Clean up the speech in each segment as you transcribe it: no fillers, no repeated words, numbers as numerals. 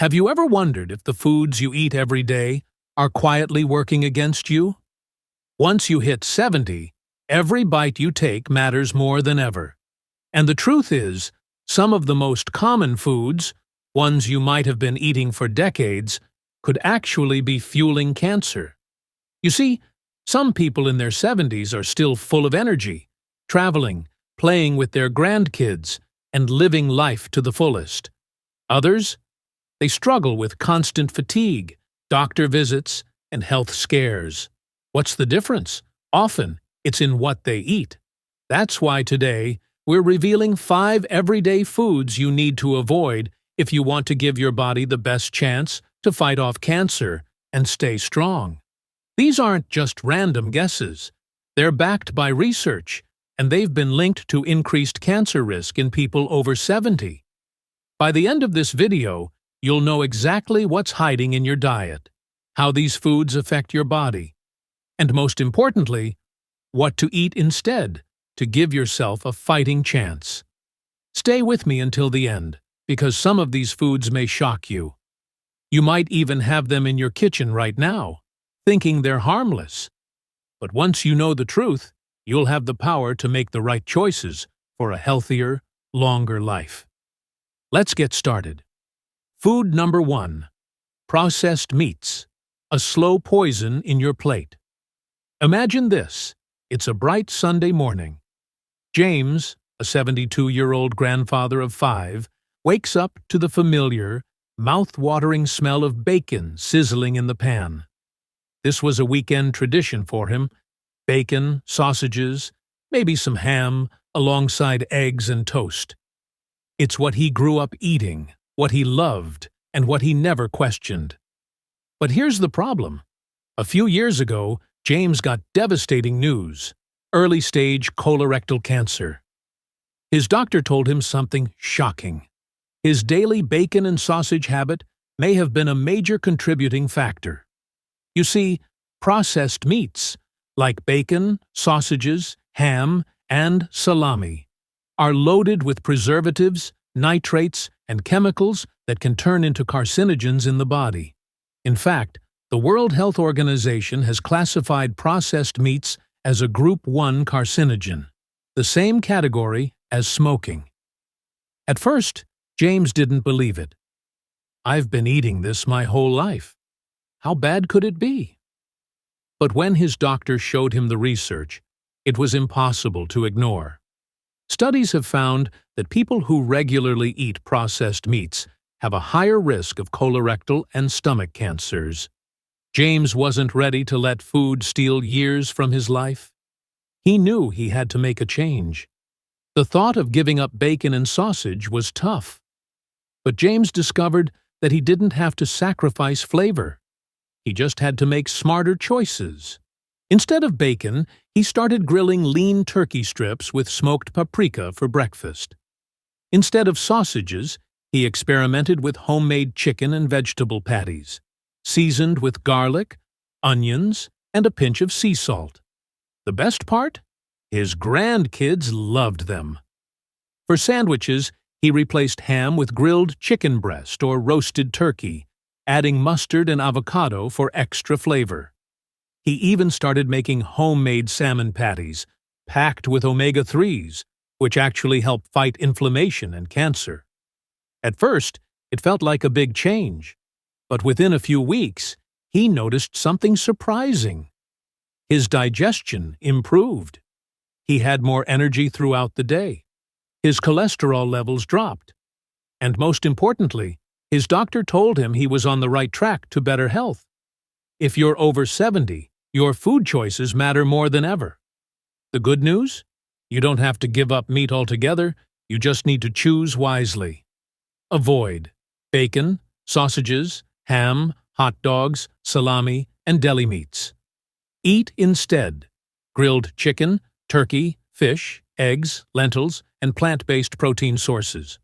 Have you ever wondered if the foods you eat every day are quietly working against you? Once you hit 70, every bite you take matters more than ever. And the truth is, some of the most common foods, ones you might have been eating for decades, could actually be fueling cancer. You see, some people in their 70s are still full of energy, traveling, playing with their grandkids, and living life to the fullest. Others? They struggle with constant fatigue, doctor visits, and health scares. What's the difference? Often, it's in what they eat. That's why today, we're revealing 5 everyday foods you need to avoid if you want to give your body the best chance to fight off cancer and stay strong. These aren't just random guesses. They're backed by research, and they've been linked to increased cancer risk in people over 70. By the end of this video, you'll know exactly what's hiding in your diet, how these foods affect your body, and most importantly, what to eat instead to give yourself a fighting chance. Stay with me until the end, because some of these foods may shock you. You might even have them in your kitchen right now, thinking they're harmless. But once you know the truth, you'll have the power to make the right choices for a healthier, longer life. Let's get started. Food number 1. Processed meats. A slow poison in your plate. Imagine this. It's a bright Sunday morning. James, a 72-year-old grandfather of 5, wakes up to the familiar, mouth-watering smell of bacon sizzling in the pan. This was a weekend tradition for him. Bacon, sausages, maybe some ham, alongside eggs and toast. It's what he grew up eating, what he loved, and what he never questioned. But here's the problem. A few years ago, James got devastating news: early-stage colorectal cancer. His doctor told him something shocking. His daily bacon and sausage habit may have been a major contributing factor. You see, processed meats, like bacon, sausages, ham, and salami, are loaded with preservatives, nitrates, and chemicals that can turn into carcinogens in the body. In fact, the World Health Organization has classified processed meats as a Group 1 carcinogen, the same category as smoking. At first, James didn't believe it. "I've been eating this my whole life. How bad could it be?" But when his doctor showed him the research, it was impossible to ignore. Studies have found that people who regularly eat processed meats have a higher risk of colorectal and stomach cancers. James wasn't ready to let food steal years from his life. He knew he had to make a change. The thought of giving up bacon and sausage was tough. But James discovered that he didn't have to sacrifice flavor. He just had to make smarter choices. Instead of bacon, he started grilling lean turkey strips with smoked paprika for breakfast. Instead of sausages, he experimented with homemade chicken and vegetable patties, seasoned with garlic, onions, and a pinch of sea salt. The best part? His grandkids loved them. For sandwiches, he replaced ham with grilled chicken breast or roasted turkey, adding mustard and avocado for extra flavor. He even started making homemade salmon patties, packed with omega-3s, which actually help fight inflammation and cancer. At first, it felt like a big change, but within a few weeks, he noticed something surprising. His digestion improved. He had more energy throughout the day. His cholesterol levels dropped. And most importantly, his doctor told him he was on the right track to better health. If you're over 70, your food choices matter more than ever. The good news? You don't have to give up meat altogether, you just need to choose wisely. Avoid bacon, sausages, ham, hot dogs, salami, and deli meats. Eat instead grilled chicken, turkey, fish, eggs, lentils, and plant-based protein sources.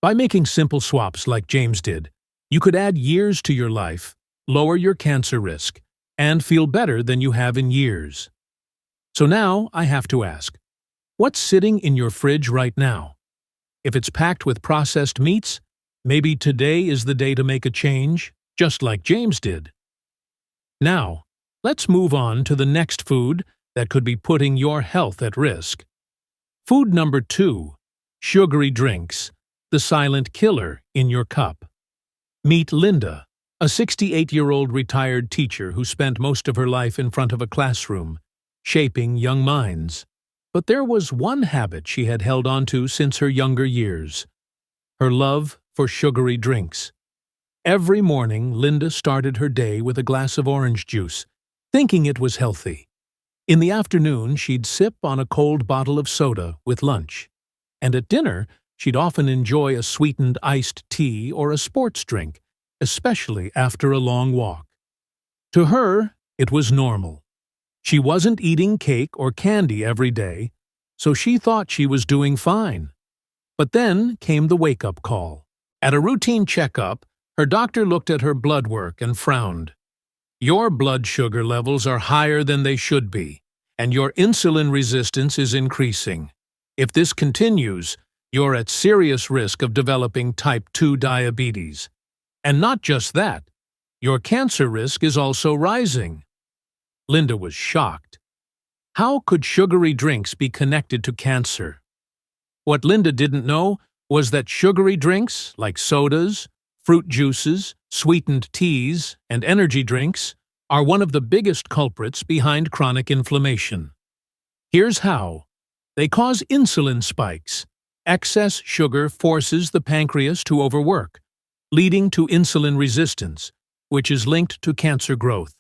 By making simple swaps like James did, you could add years to your life, lower your cancer risk, and feel better than you have in years. So now I have to ask, what's sitting in your fridge right now? If it's packed with processed meats, Maybe today is the day to make a change, just like James did. Now, let's move on to the next food that could be putting your health at risk. Food number 2, sugary drinks, the silent killer in your cup. Meet Linda, a 68-year-old retired teacher who spent most of her life in front of a classroom, shaping young minds. But there was one habit she had held on to since her younger years: her love for sugary drinks. Every morning, Linda started her day with a glass of orange juice, thinking it was healthy. In the afternoon, she'd sip on a cold bottle of soda with lunch. And at dinner, she'd often enjoy a sweetened iced tea or a sports drink, especially after a long walk. To her, it was normal. She wasn't eating cake or candy every day, so she thought she was doing fine. But then came the wake-up call. At a routine checkup, her doctor looked at her blood work and frowned. "Your blood sugar levels are higher than they should be, and your insulin resistance is increasing. If this continues, you're at serious risk of developing type 2 diabetes. And not just that, your cancer risk is also rising." Linda was shocked. How could sugary drinks be connected to cancer? What Linda didn't know was that sugary drinks, like sodas, fruit juices, sweetened teas, and energy drinks, are one of the biggest culprits behind chronic inflammation. Here's how. They cause insulin spikes. Excess sugar forces the pancreas to overwork, leading to insulin resistance, which is linked to cancer growth.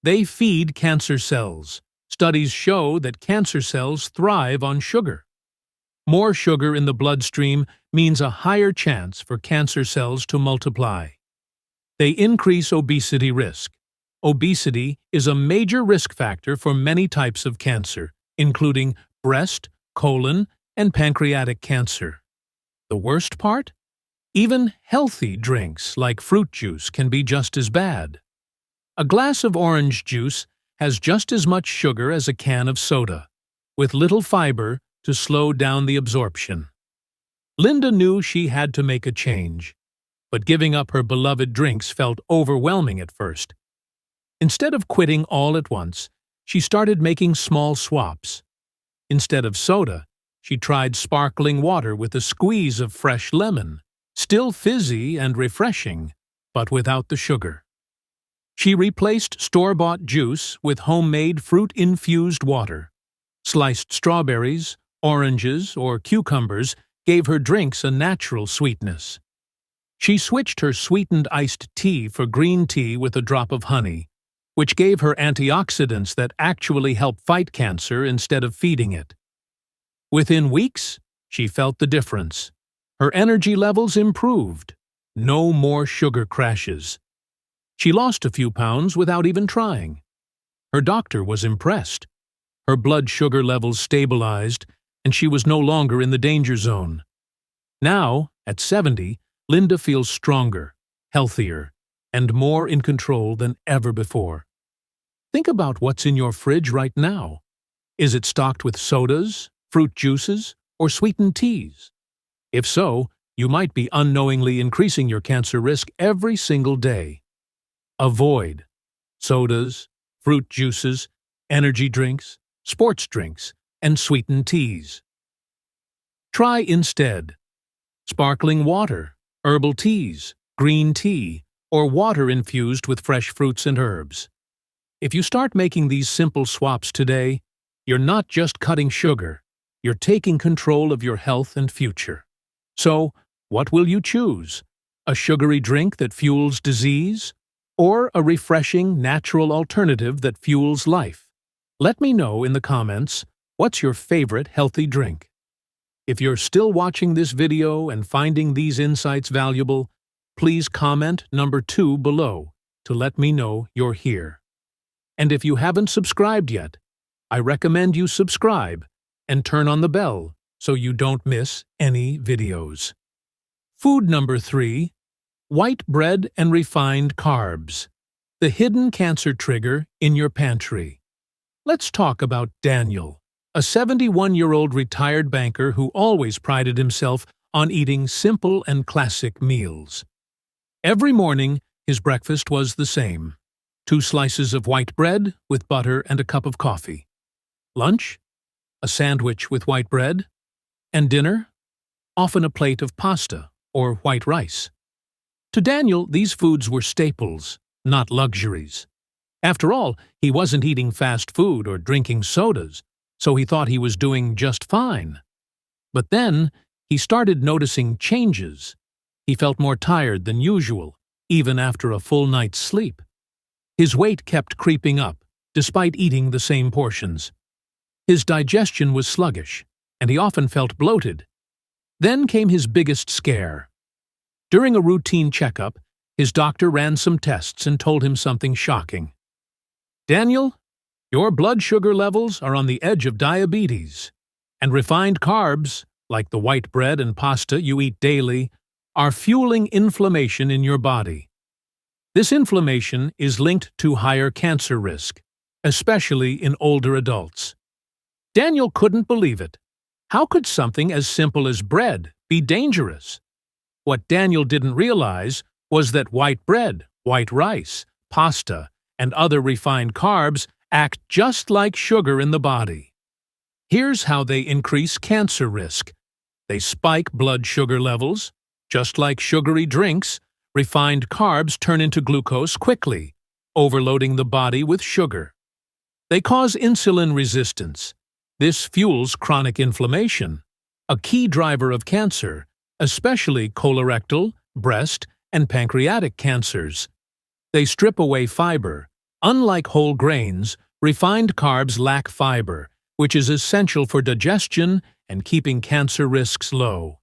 They feed cancer cells. Studies show that cancer cells thrive on sugar. More sugar in the bloodstream means a higher chance for cancer cells to multiply. They increase obesity risk. Obesity is a major risk factor for many types of cancer, including breast, colon, and pancreatic cancer. The worst part? Even healthy drinks like fruit juice can be just as bad. A glass of orange juice has just as much sugar as a can of soda, with little fiber to slow down the absorption. Linda knew she had to make a change, but giving up her beloved drinks felt overwhelming at first. Instead of quitting all at once, she started making small swaps. Instead of soda, she tried sparkling water with a squeeze of fresh lemon, still fizzy and refreshing, but without the sugar. She replaced store-bought juice with homemade fruit-infused water. Sliced strawberries, oranges, or cucumbers gave her drinks a natural sweetness. She switched her sweetened iced tea for green tea with a drop of honey, which gave her antioxidants that actually help fight cancer instead of feeding it. Within weeks, she felt the difference. Her energy levels improved. No more sugar crashes. She lost a few pounds without even trying. Her doctor was impressed. Her blood sugar levels stabilized, and she was no longer in the danger zone. Now, at 70, Linda feels stronger, healthier, and more in control than ever before. Think about what's in your fridge right now. Is it stocked with sodas, fruit juices, or sweetened teas? If so, you might be unknowingly increasing your cancer risk every single day. Avoid sodas, fruit juices, energy drinks, sports drinks, and sweetened teas. Try instead sparkling water, herbal teas, green tea, or water infused with fresh fruits and herbs. If you start making these simple swaps today, you're not just cutting sugar, you're taking control of your health and future. So, what will you choose? A sugary drink that fuels disease? Or a refreshing, natural alternative that fuels life? Let me know in the comments, what's your favorite healthy drink? If you're still watching this video and finding these insights valuable, please comment number 2 below to let me know you're here. And if you haven't subscribed yet, I recommend you subscribe and turn on the bell so you don't miss any videos. Food number 3, white bread and refined carbs, the hidden cancer trigger in your pantry. Let's talk about Daniel, a 71-year-old retired banker who always prided himself on eating simple and classic meals. Every morning, his breakfast was the same: 2 slices of white bread with butter and a cup of coffee. Lunch, a sandwich with white bread. And dinner, often a plate of pasta or white rice. To Daniel, these foods were staples, not luxuries. After all, he wasn't eating fast food or drinking sodas, so he thought he was doing just fine. But then, he started noticing changes. He felt more tired than usual, even after a full night's sleep. His weight kept creeping up, despite eating the same portions. His digestion was sluggish, and he often felt bloated. Then came his biggest scare. During a routine checkup, his doctor ran some tests and told him something shocking. "Daniel, your blood sugar levels are on the edge of diabetes, and refined carbs, like the white bread and pasta you eat daily, are fueling inflammation in your body. This inflammation is linked to higher cancer risk, especially in older adults." Daniel couldn't believe it. How could something as simple as bread be dangerous? What Daniel didn't realize was that white bread, white rice, pasta, and other refined carbs act just like sugar in the body. Here's how they increase cancer risk. They spike blood sugar levels. Just like sugary drinks, refined carbs turn into glucose quickly, overloading the body with sugar. They cause insulin resistance. This fuels chronic inflammation, a key driver of cancer, especially colorectal, breast, and pancreatic cancers. They strip away fiber. Unlike whole grains, refined carbs lack fiber, which is essential for digestion and keeping cancer risks low.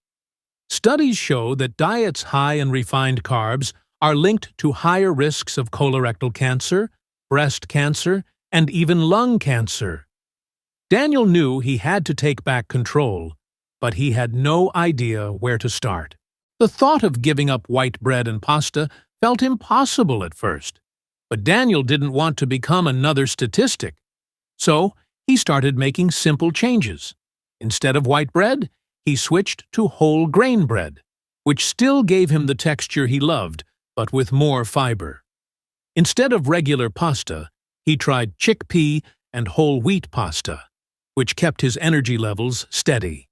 Studies show that diets high in refined carbs are linked to higher risks of colorectal cancer, breast cancer, and even lung cancer. Daniel knew he had to take back control, but he had no idea where to start. The thought of giving up white bread and pasta felt impossible at first, but Daniel didn't want to become another statistic. So, he started making simple changes. Instead of white bread, he switched to whole grain bread, which still gave him the texture he loved, but with more fiber. Instead of regular pasta, he tried chickpea and whole wheat pasta, which kept his energy levels steady.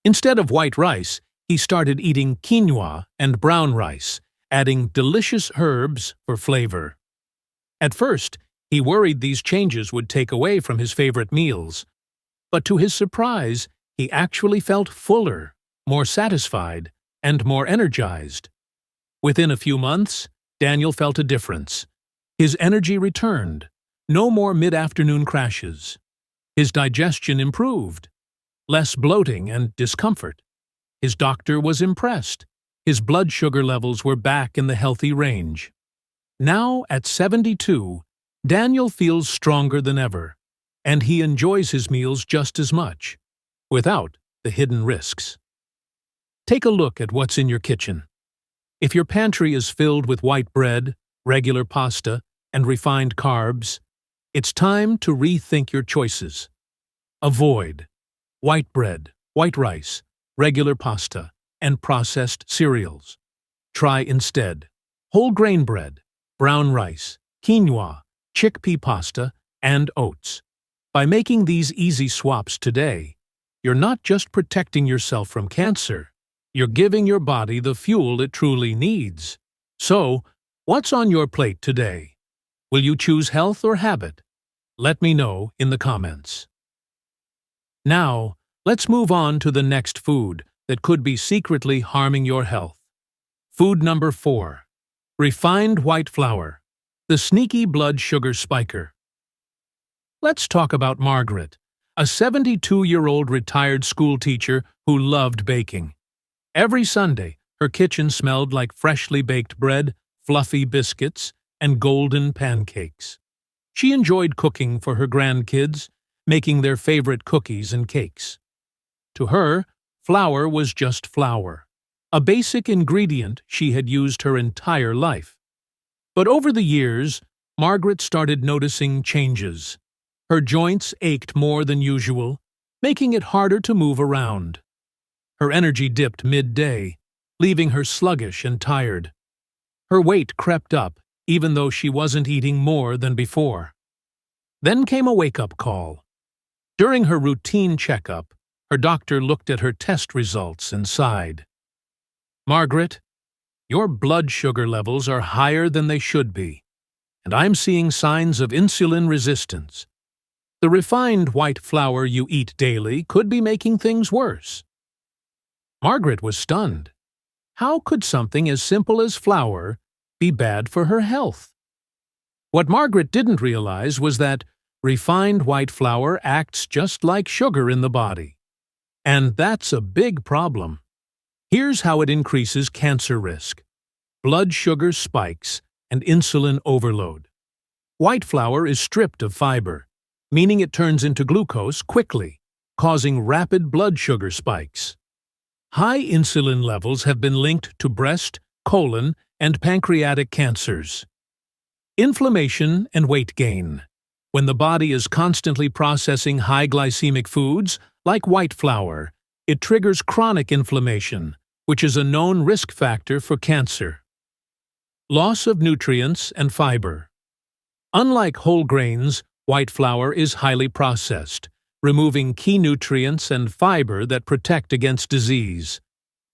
Instead of white rice, he started eating quinoa and brown rice, adding delicious herbs for flavor. At first, he worried these changes would take away from his favorite meals, but to his surprise, he actually felt fuller, more satisfied, and more energized. Within a few months, Daniel felt a difference. His energy returned. No more mid-afternoon crashes. His digestion improved. Less bloating and discomfort. His doctor was impressed. His blood sugar levels were back in the healthy range. Now, at 72, Daniel feels stronger than ever, and he enjoys his meals just as much, without the hidden risks. Take a look at what's in your kitchen. If your pantry is filled with white bread, regular pasta, and refined carbs, it's time to rethink your choices. Avoid white bread, white rice, regular pasta, and processed cereals. Try instead whole grain bread, brown rice, quinoa, chickpea pasta, and oats. By making these easy swaps today, you're not just protecting yourself from cancer, you're giving your body the fuel it truly needs. So, what's on your plate today? Will you choose health or habit? Let me know in the comments. Now, let's move on to the next food that could be secretly harming your health. Food number 4. Refined white flour, the sneaky blood sugar spiker. Let's talk about Margaret, a 72-year-old retired school teacher who loved baking. Every Sunday, her kitchen smelled like freshly baked bread, fluffy biscuits, and golden pancakes. She enjoyed cooking for her grandkids, making their favorite cookies and cakes. To her, flour was just flour, a basic ingredient she had used her entire life. But over the years, Margaret started noticing changes. Her joints ached more than usual, making it harder to move around. Her energy dipped midday, leaving her sluggish and tired. Her weight crept up, even though she wasn't eating more than before. Then came a wake-up call. During her routine checkup, her doctor looked at her test results and sighed. "Margaret, your blood sugar levels are higher than they should be, and I'm seeing signs of insulin resistance. The refined white flour you eat daily could be making things worse." Margaret was stunned. How could something as simple as flour be bad for her health? What Margaret didn't realize was that refined white flour acts just like sugar in the body. And that's a big problem. Here's how it increases cancer risk: blood sugar spikes and insulin overload. White flour is stripped of fiber, meaning it turns into glucose quickly, causing rapid blood sugar spikes. High insulin levels have been linked to breast, colon, and pancreatic cancers. Inflammation and weight gain. When the body is constantly processing high glycemic foods, like white flour, it triggers chronic inflammation, which is a known risk factor for cancer. Loss of nutrients and fiber. Unlike whole grains, white flour is highly processed, removing key nutrients and fiber that protect against disease.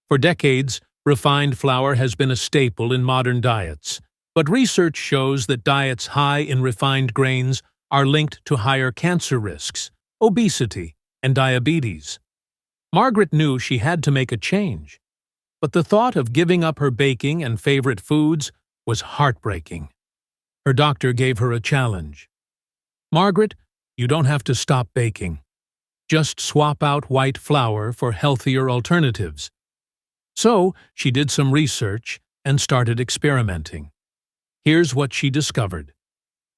For decades, refined flour has been a staple in modern diets, but research shows that diets high in refined grains are linked to higher cancer risks, obesity, and diabetes. Margaret knew she had to make a change, but the thought of giving up her baking and favorite foods was heartbreaking. Her doctor gave her a challenge. "Margaret, you don't have to stop baking. Just swap out white flour for healthier alternatives." So, she did some research and started experimenting. Here's what she discovered.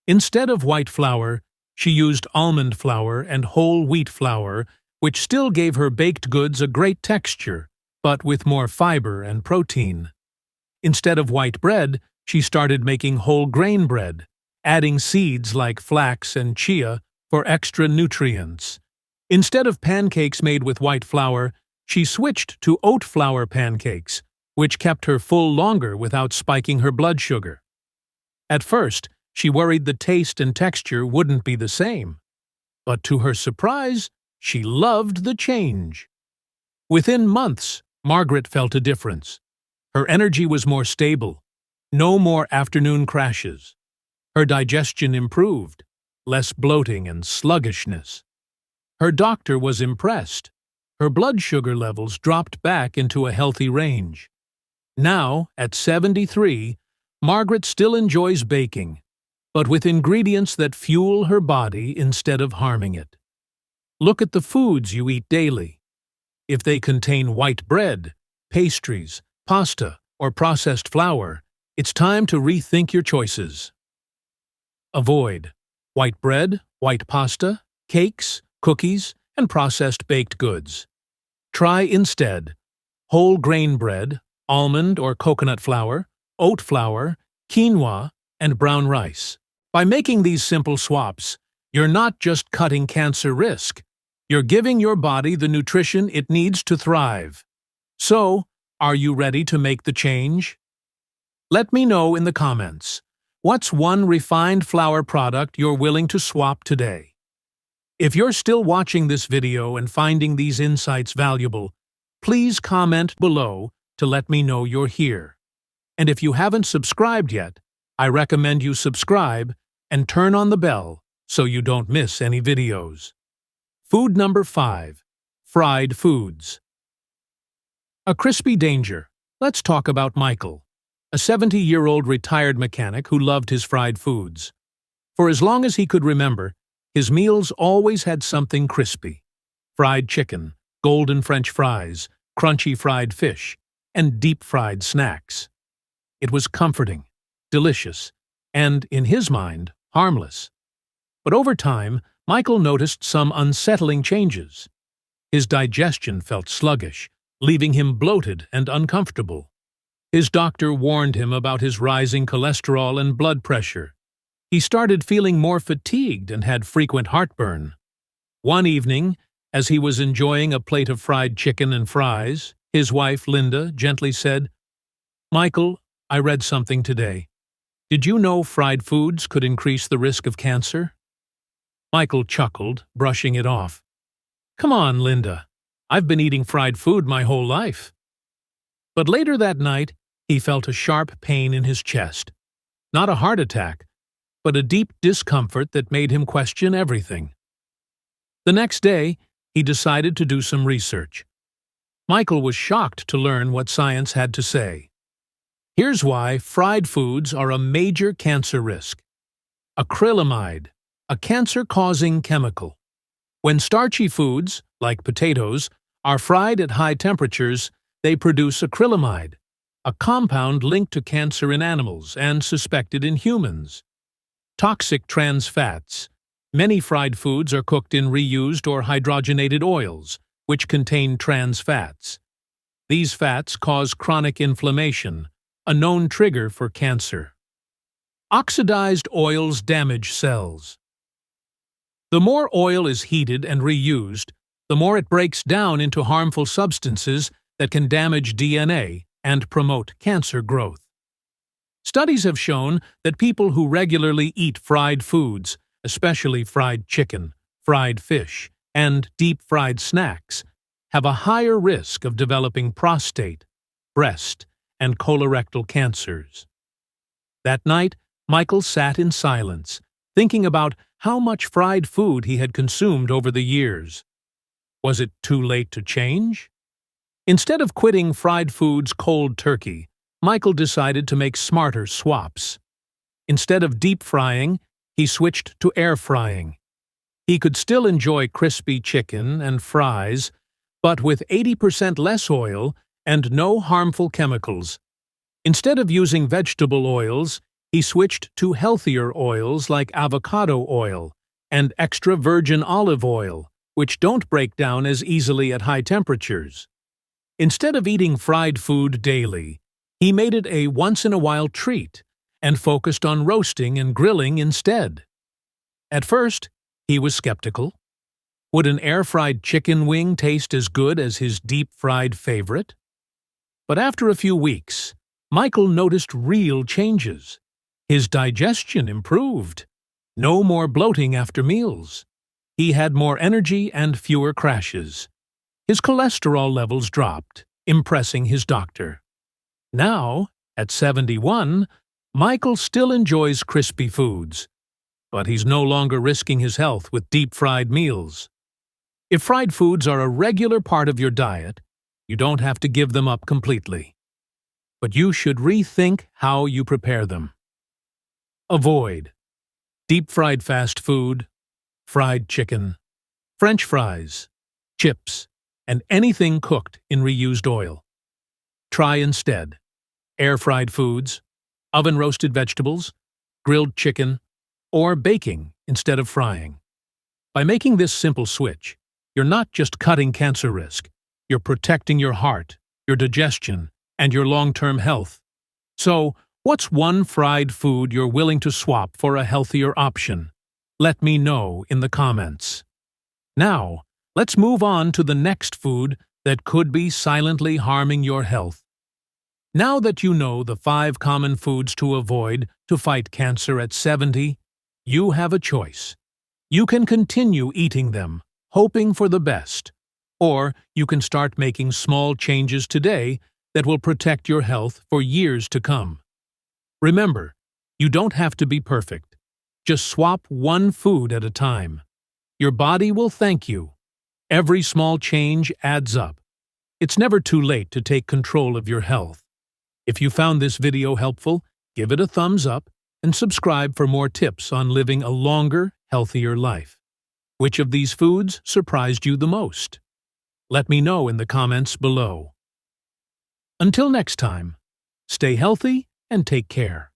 Instead of white flour, she used almond flour and whole wheat flour, which still gave her baked goods a great texture, but with more fiber and protein. Instead of white bread, she started making whole grain bread, adding seeds like flax and chia for extra nutrients. Instead of pancakes made with white flour, she switched to oat flour pancakes, which kept her full longer without spiking her blood sugar. At first, she worried the taste and texture wouldn't be the same. But to her surprise, she loved the change. Within months, Margaret felt a difference. Her energy was more stable. No more afternoon crashes. Her digestion improved, less bloating and sluggishness. Her doctor was impressed. Her blood sugar levels dropped back into a healthy range. Now, at 73, Margaret still enjoys baking, but with ingredients that fuel her body instead of harming it. Look at the foods you eat daily. If they contain white bread, pastries, pasta, or processed flour, it's time to rethink your choices. Avoid white bread, white pasta, cakes, cookies, and processed baked goods. Try instead whole grain bread, almond or coconut flour, oat flour, quinoa, and brown rice. By making these simple swaps, you're not just cutting cancer risk, you're giving your body the nutrition it needs to thrive. So, are you ready to make the change? Let me know in the comments. What's one refined flour product you're willing to swap today? If you're still watching this video and finding these insights valuable, please comment below to let me know you're here. And if you haven't subscribed yet, I recommend you subscribe and turn on the bell so you don't miss any videos. Food number 5. Fried foods. A crispy danger. Let's talk about Michael, a 70-year-old retired mechanic who loved his fried foods. For as long as he could remember, his meals always had something crispy. Fried chicken, golden French fries, crunchy fried fish, and deep-fried snacks. It was comforting, delicious, and, in his mind, harmless. But over time, Michael noticed some unsettling changes. His digestion felt sluggish, leaving him bloated and uncomfortable. His doctor warned him about his rising cholesterol and blood pressure. He started feeling more fatigued and had frequent heartburn. One evening, As he was enjoying a plate of fried chicken and fries, his wife, Linda, gently said, "Michael, I read something today. Did you know fried foods could increase the risk of cancer?" Michael chuckled, brushing it off. "Come on, Linda. I've been eating fried food my whole life." But later that night, he felt a sharp pain in his chest. Not a heart attack, but a deep discomfort that made him question everything. The next day, he decided to do some research. Michael was shocked to learn what science had to say. Here's why fried foods are a major cancer risk. Acrylamide, a cancer-causing chemical. When starchy foods, like potatoes, are fried at high temperatures, they produce acrylamide, a compound linked to cancer in animals and suspected in humans. Toxic trans fats. Many fried foods are cooked in reused or hydrogenated oils, which contain trans fats. These fats cause chronic inflammation, a known trigger for cancer. Oxidized oils damage cells. The more oil is heated and reused, the more it breaks down into harmful substances that can damage DNA and promote cancer growth. Studies have shown that people who regularly eat fried foods, especially fried chicken, fried fish, and deep-fried snacks, have a higher risk of developing prostate, breast, and colorectal cancers. That night, Michael sat in silence, thinking about how much fried food he had consumed over the years. Was it too late to change? Instead of quitting fried foods cold turkey, Michael decided to make smarter swaps. Instead of deep frying, he switched to air frying. He could still enjoy crispy chicken and fries, but with 80% less oil and no harmful chemicals. Instead of using vegetable oils, he switched to healthier oils like avocado oil and extra virgin olive oil, which don't break down as easily at high temperatures. Instead of eating fried food daily, he made it a once-in-a-while treat and focused on roasting and grilling instead. At first, he was skeptical. Would an air-fried chicken wing taste as good as his deep-fried favorite? But after a few weeks, Michael noticed real changes. His digestion improved. No more bloating after meals. He had more energy and fewer crashes. His cholesterol levels dropped, impressing his doctor. Now, at 71, Michael still enjoys crispy foods, but he's no longer risking his health with deep-fried meals. If fried foods are a regular part of your diet, you don't have to give them up completely. But you should rethink how you prepare them. Avoid deep-fried fast food, fried chicken, French fries, chips, and anything cooked in reused oil. Try instead air-fried foods, oven-roasted vegetables, grilled chicken, or baking instead of frying. By making this simple switch, you're not just cutting cancer risk, you're protecting your heart, your digestion, and your long-term health. So, what's one fried food you're willing to swap for a healthier option? Let me know in the comments. Now, let's move on to the next food that could be silently harming your health. Now that you know the 5 common foods to avoid to fight cancer at 70, you have a choice. You can continue eating them, hoping for the best, or you can start making small changes today that will protect your health for years to come. Remember, you don't have to be perfect. Just swap one food at a time. Your body will thank you. Every small change adds up. It's never too late to take control of your health. If you found this video helpful, give it a thumbs up and subscribe for more tips on living a longer, healthier life. Which of these foods surprised you the most? Let me know in the comments below. Until next time, stay healthy and take care.